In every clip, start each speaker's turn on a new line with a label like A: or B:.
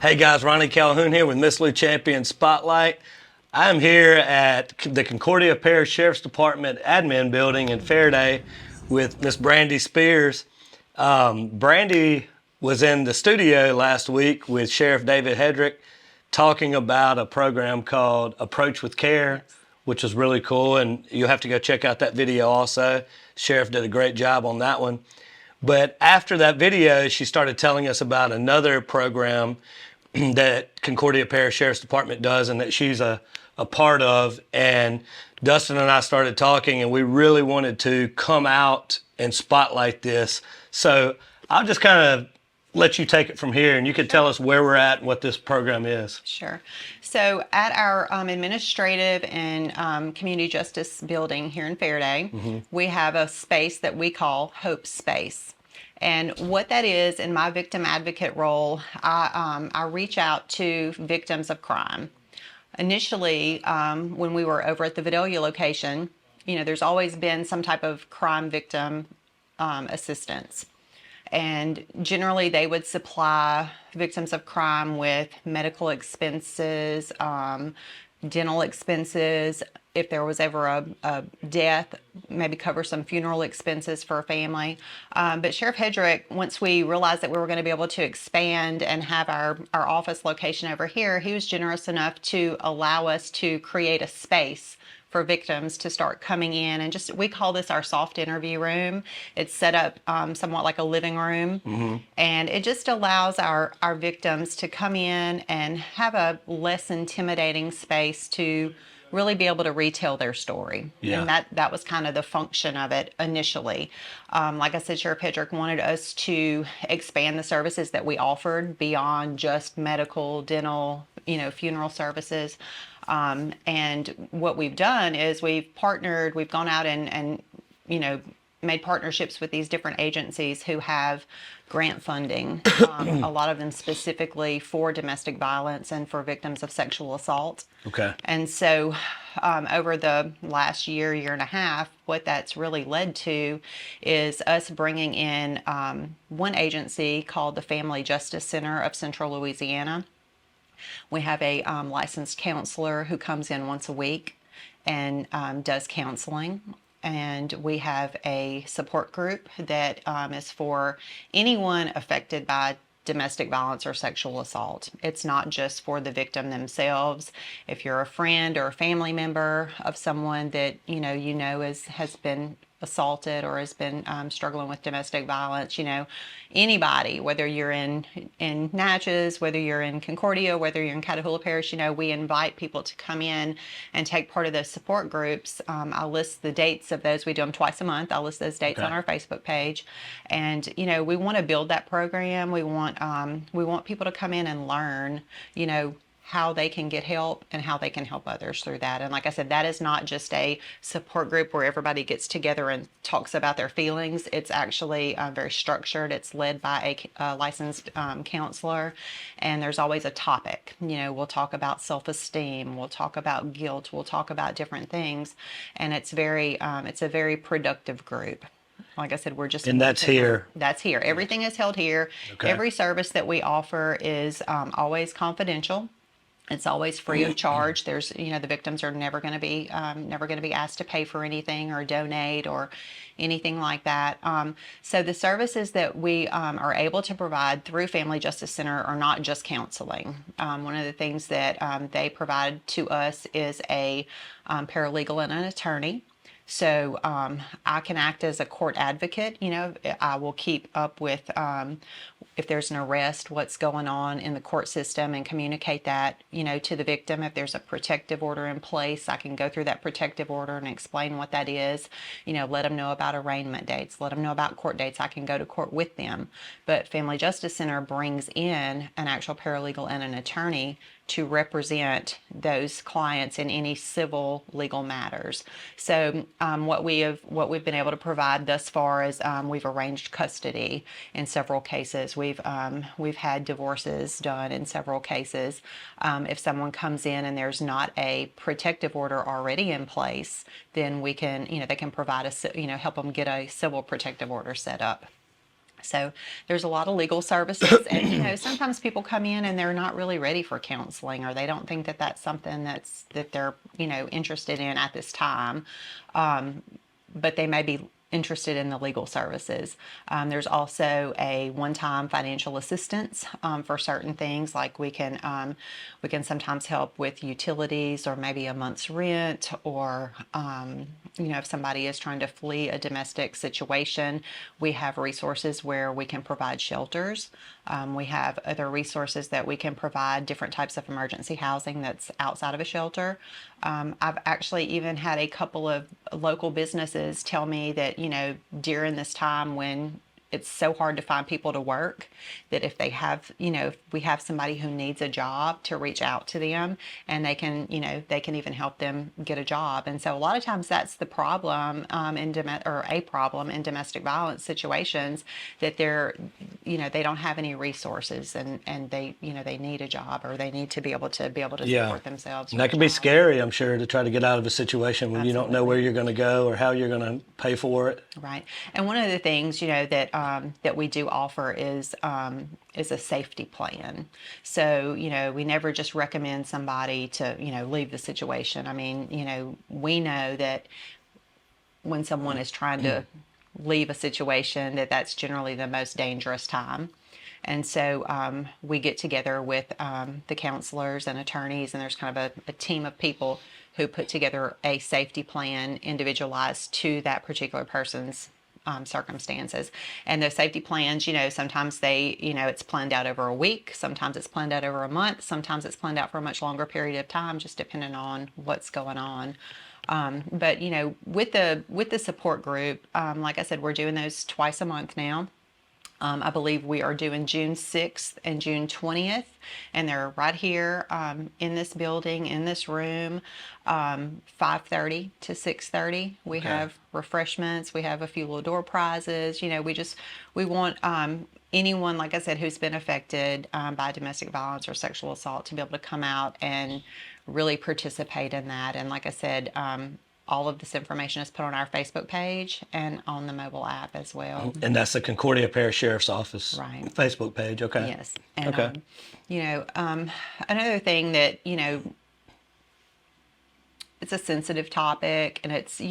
A: Hey guys, Ronnie Calhoun here with Miss Lou Champion Spotlight. I'm here at the Concordia Parish Sheriff's Department admin building in Faraday with Miss Brandy Spears. Brandy was in the studio last week with Sheriff David Hedrick talking about a program called Approach with Care,
B: Yes.
A: which was really cool, and you'll have to go check out that video also. Sheriff did a great job on that one. But after that video, she started telling us about another program that Concordia Parish Sheriff's Department does and that she's a part of. And Dustin and I started talking, and we really wanted to come out and spotlight this. So I'll just kind of let you take it from here, and you can tell us where we're at and what this program is.
B: Sure. So at our administrative and community justice building here in Faraday, we have a space that we call Hope Space. And what that is, in my victim advocate role, I reach out to victims of crime. Initially, when we were over at the Vidalia location, there's always been some type of crime victim assistance. And generally, they would supply victims of crime with medical expenses, dental expenses. If there was ever a death, maybe cover some funeral expenses for a family. But Sheriff Hedrick, once we realized that we were going to be able to expand and have our office location over here, he was generous enough to allow us to create a space for victims to start coming in, and we call this our soft interview room. It's set up somewhat like a living room, and it just allows our victims to come in and have a less intimidating space to really be able to retell their story.
A: Yeah.
B: And that was kind of the function of it initially. Like I said, Sheriff Hedrick wanted us to expand the services that we offered beyond just medical, dental, funeral services. And what we've done is we've gone out and made partnerships with these different agencies who have grant funding, a lot of them specifically for domestic violence and for victims of sexual assault.
A: Okay.
B: And so over the last year and a half, what that's really led to is us bringing in one agency called the Family Justice Center of Central Louisiana. We have a licensed counselor who comes in once a week and does counseling. And we have a support group that is for anyone affected by domestic violence or sexual assault. It's not just for the victim themselves. If you're a friend or a family member of someone that has been assaulted or has been struggling with domestic violence, anybody, whether you're in Natchez, whether you're in Concordia, whether you're in Catahoula Parish, we invite people to come in and take part of those support groups. I'll list the dates of those. We do them twice a month. I'll list those dates on our Facebook page. And, we want to build that program. We want people to come in and learn, how they can get help and how they can help others through that. And like I said, that is not just a support group where everybody gets together and talks about their feelings. It's actually very structured. It's led by a licensed counselor, and there's always a topic. We'll talk about self-esteem, we'll talk about guilt, we'll talk about different things, and it's a very productive group. Like I said, we're just...
A: And that's here.
B: That's here. Everything is held here.
A: Okay.
B: Every service that we offer is always confidential. It's always free of charge. There's, the victims are never going to be asked to pay for anything or donate or anything like that. So the services that we are able to provide through Family Justice Center are not just counseling. One of the things that they provide to us is a paralegal and an attorney. So I can act as a court advocate. I will keep up with if there's an arrest, what's going on in the court system, and communicate that, to the victim. If there's a protective order in place, I can go through that protective order and explain what that is. Let them know about arraignment dates, let them know about court dates. I can go to court with them. But Family Justice Center brings in an actual paralegal and an attorney to represent those clients in any civil legal matters. So what we've been able to provide thus far is we've arranged custody in several cases. We've had divorces done in several cases. If someone comes in and there's not a protective order already in place, then we can they can provide help them get a civil protective order set up. So there's a lot of legal services, and sometimes people come in and they're not really ready for counseling, or they don't think that that's something that they're interested in at this time, but they may be interested in the legal services. There's also a one-time financial assistance for certain things, like we can sometimes help with utilities or maybe a month's rent, or if somebody is trying to flee a domestic situation, we have resources where we can provide shelters. We have other resources that we can provide, different types of emergency housing that's outside of a shelter. I've actually even had a couple of local businesses tell me that, during this time when it's so hard to find people to work, that if they have, if we have somebody who needs a job, to reach out to them, and they can even help them get a job. And so a lot of times that's the problem a problem in domestic violence situations, that they don't have any resources, and they need a job, or they need to be able to
A: Yeah.
B: support themselves.
A: And that can be scary, I'm sure, to try to get out of a situation when you don't know where you're going to go or how you're going to pay for it.
B: Right. And one of the things, that we do offer is a safety plan. So, we never just recommend somebody to, leave the situation. I mean, we know that when someone is trying to leave a situation, that's generally the most dangerous time. And so we get together with the counselors and attorneys, and there's kind of a team of people who put together a safety plan individualized to that particular person's circumstances. And those safety plans, sometimes it's planned out over a week, sometimes it's planned out over a month, sometimes it's planned out for a much longer period of time, just depending on what's going on. But with the support group, like I said, we're doing those twice a month now. I believe we are doing June 6th and June 20th, and they're right here in this building, in this room, 5:30 to 6:30. We have refreshments. We have a few little door prizes. We want anyone, like I said, who's been affected by domestic violence or sexual assault to be able to come out and really participate in that. And like I said, all of this information is put on our Facebook page and on the mobile app as well.
A: And that's the Concordia Parish Sheriff's Office Facebook page. Okay.
B: Yes. And, another thing that, it's a sensitive topic, and it's,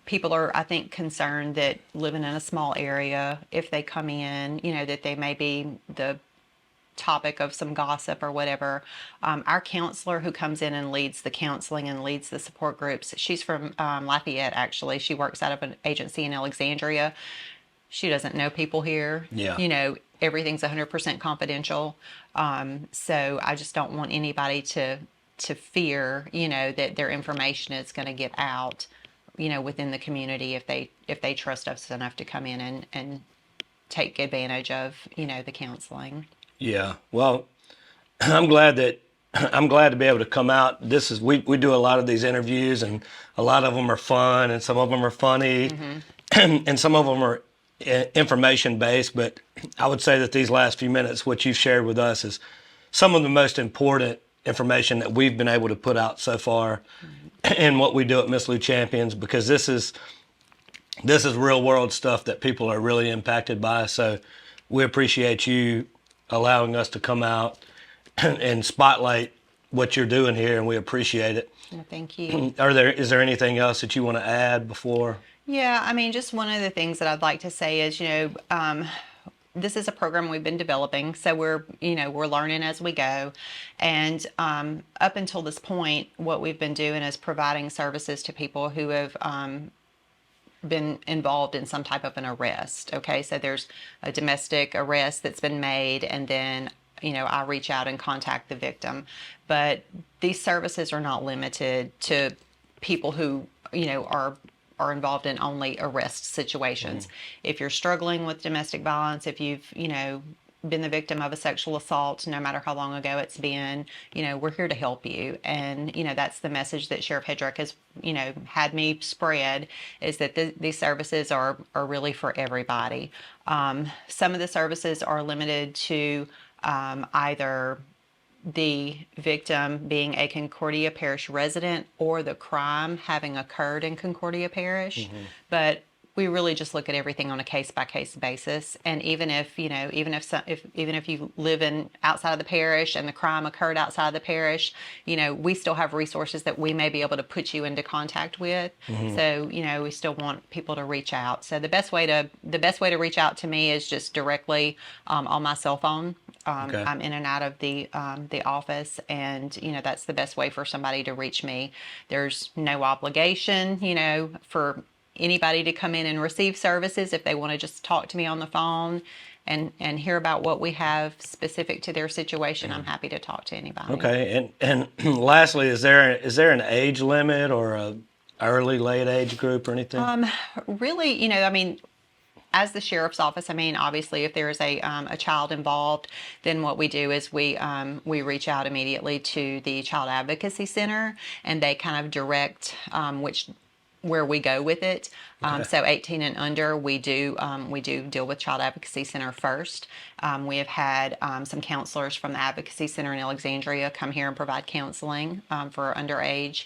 B: people are, I think, concerned that living in a small area, if they come in, that they may be the topic of some gossip or whatever. Our counselor who comes in and leads the counseling and leads the support groups, she's from Lafayette, actually. She works out of an agency in Alexandria. She doesn't know people here.
A: Yeah.
B: Everything's 100% confidential. So I just don't want anybody to fear, that their information is going to get out, within the community, if they trust us enough to come in and take advantage of, the counseling.
A: Yeah. Well, I'm glad to be able to come out. We do a lot of these interviews, and a lot of them are fun, and some of them are funny, and some of them are information based. But I would say that these last few minutes, what you've shared with us, is some of the most important information that we've been able to put out so far in what we do at Miss Lou Champions, because this is real world stuff that people are really impacted by. So we appreciate you allowing us to come out and spotlight what you're doing here, and we appreciate it.
B: Well, thank you.
A: Is there anything else that you want to add before?
B: Yeah, just one of the things that I'd like to say is, this is a program we've been developing, so we're learning as we go. And up until this point, what we've been doing is providing services to people who have been involved in some type of an arrest. Okay, so there's a domestic arrest that's been made, and then I reach out and contact the victim. But these services are not limited to people who are involved in only arrest situations. If you're struggling with domestic violence, if you've been the victim of a sexual assault, no matter how long ago it's been, we're here to help you. And, that's the message that Sheriff Hedrick has, had me spread, is that these services are really for everybody. Some of the services are limited to either the victim being a Concordia Parish resident or the crime having occurred in Concordia Parish. But we really just look at everything on a case by case basis. And even if, even if you live in outside of the parish and the crime occurred outside of the parish, we still have resources that we may be able to put you into contact with. So, we still want people to reach out. So the best way to reach out to me is just directly on my cell phone.
A: Okay.
B: I'm in and out of the office, and that's the best way for somebody to reach me. There's no obligation, for anybody to come in and receive services. If they want to just talk to me on the phone and hear about what we have specific to their situation, I'm happy to talk to anybody.
A: Okay. And lastly, is there an age limit or a early, late age group or anything?
B: Really, as the sheriff's office, obviously, if there is a child involved, then what we do is we reach out immediately to the Child Advocacy Center, and they kind of direct where we go with it. So 18 and under, we do deal with Child Advocacy Center first. We have had some counselors from the Advocacy Center in Alexandria come here and provide counseling for underage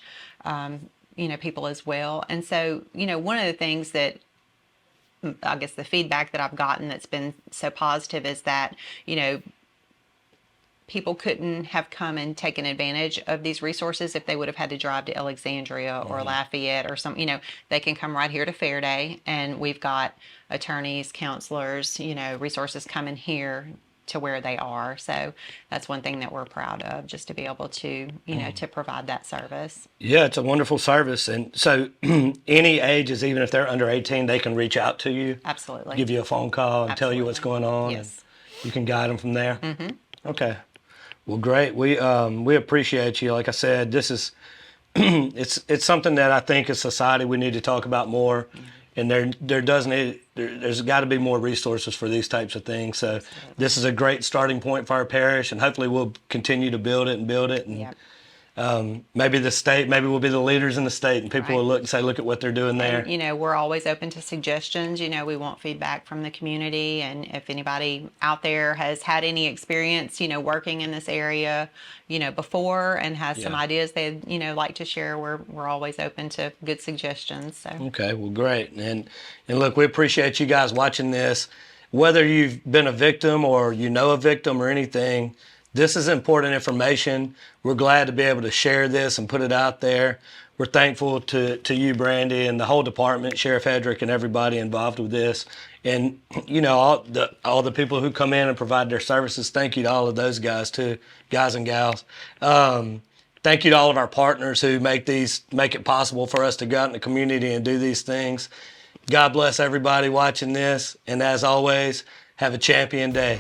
B: people as well. And so, one of the things that I guess the feedback that I've gotten that's been so positive is that, people couldn't have come and taken advantage of these resources if they would have had to drive to Alexandria or Lafayette or some, they can come right here to Fair Day, and we've got attorneys, counselors, resources coming here to where they are. So that's one thing that we're proud of, just to be able to, to provide that service.
A: Yeah, it's a wonderful service. And so any ages, even if they're under 18, they can reach out to you.
B: Absolutely.
A: Give you a phone call and tell you what's
B: Absolutely.
A: going on.
B: Yes.
A: And you can guide them from there. Okay. Well, great. We appreciate you. Like I said, this is it's something that I think as society we need to talk about more. And there's got to be more resources for these types of things. So this is a great starting point for our parish, and hopefully we'll continue to build it. And
B: Yep.
A: maybe we'll be the leaders in the state, and people will look and say, look at what they're doing there.
B: And, we're always open to suggestions. We want feedback from the community, and if anybody out there has had any experience, working in this area, before, and has some ideas they'd, like to share, we're always open to good suggestions. So.
A: Okay, well, great. And look, we appreciate you guys watching this. Whether you've been a victim or a victim or anything, this is important information. We're glad to be able to share this and put it out there. We're thankful to you, Brandy, and the whole department, Sheriff Hedrick, and everybody involved with this. And, all the people who come in and provide their services, thank you to all of those guys, too, guys and gals. Thank you to all of our partners who make it possible for us to go out in the community and do these things. God bless everybody watching this. And as always, have a champion day.